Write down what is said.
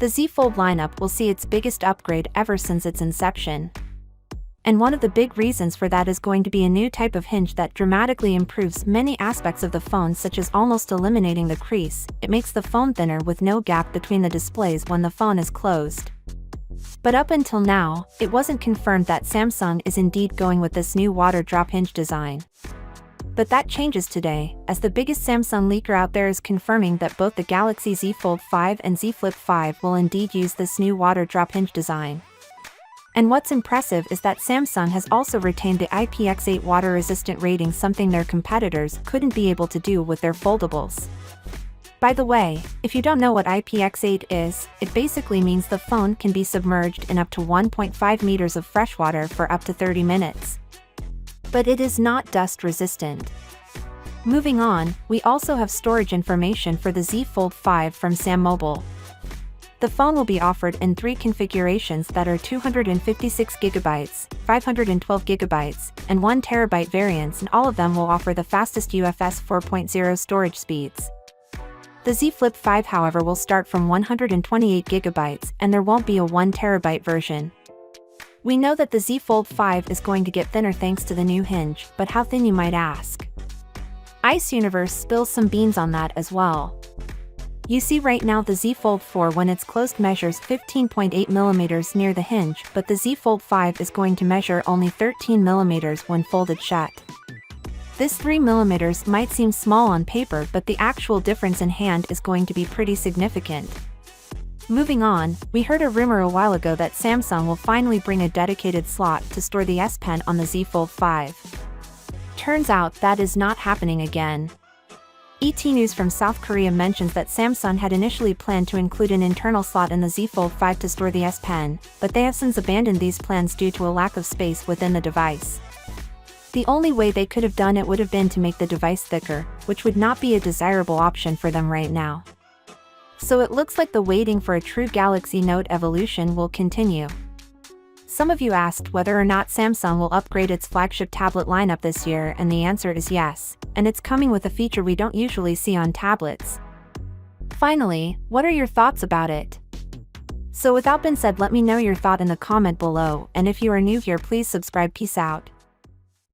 The Z Fold lineup will see its biggest upgrade ever since its inception. And one of the big reasons for that is going to be a new type of hinge that dramatically improves many aspects of the phone, such as almost eliminating the crease. It makes the phone thinner with no gap between the displays when the phone is closed. But up until now, it wasn't confirmed that Samsung is indeed going with this new water drop hinge design. But that changes today, as the biggest Samsung leaker out there is confirming that both the Galaxy Z Fold 5 and Z Flip 5 will indeed use this new water drop hinge design. And what's impressive is that Samsung has also retained the IPX8 water-resistant rating, something their competitors couldn't be able to do with their foldables. By the way, if you don't know what IPX8 is, it basically means the phone can be submerged in up to 1.5 meters of fresh water for up to 30 minutes. But it is not dust-resistant. Moving on, we also have storage information for the Z Fold 5 from Sam Mobile. The phone will be offered in 3 configurations that are 256GB, 512GB, and 1TB variants, and all of them will offer the fastest UFS 4.0 storage speeds. The Z Flip 5, however, will start from 128GB, and there won't be a 1TB version. We know that the Z Fold 5 is going to get thinner thanks to the new hinge, but how thin, you might ask? Ice Universe spills some beans on that as well. You see, right now the Z Fold 4 when it's closed measures 15.8mm near the hinge, but the Z Fold 5 is going to measure only 13mm when folded shut. This 3mm might seem small on paper, but the actual difference in hand is going to be pretty significant. Moving on, we heard a rumor a while ago that Samsung will finally bring a dedicated slot to store the S Pen on the Z Fold 5. Turns out that is not happening again. ET News from South Korea mentions that Samsung had initially planned to include an internal slot in the Z Fold 5 to store the S Pen, but they have since abandoned these plans due to a lack of space within the device. The only way they could have done it would have been to make the device thicker, which would not be a desirable option for them right now. So it looks like the waiting for a true Galaxy Note evolution will continue. Some of you asked whether or not Samsung will upgrade its flagship tablet lineup this year, and the answer is yes, and it's coming with a feature we don't usually see on tablets. Finally, what are your thoughts about it? So without being said, let me know your thought in the comment below, and if you are new here, please subscribe. Peace out.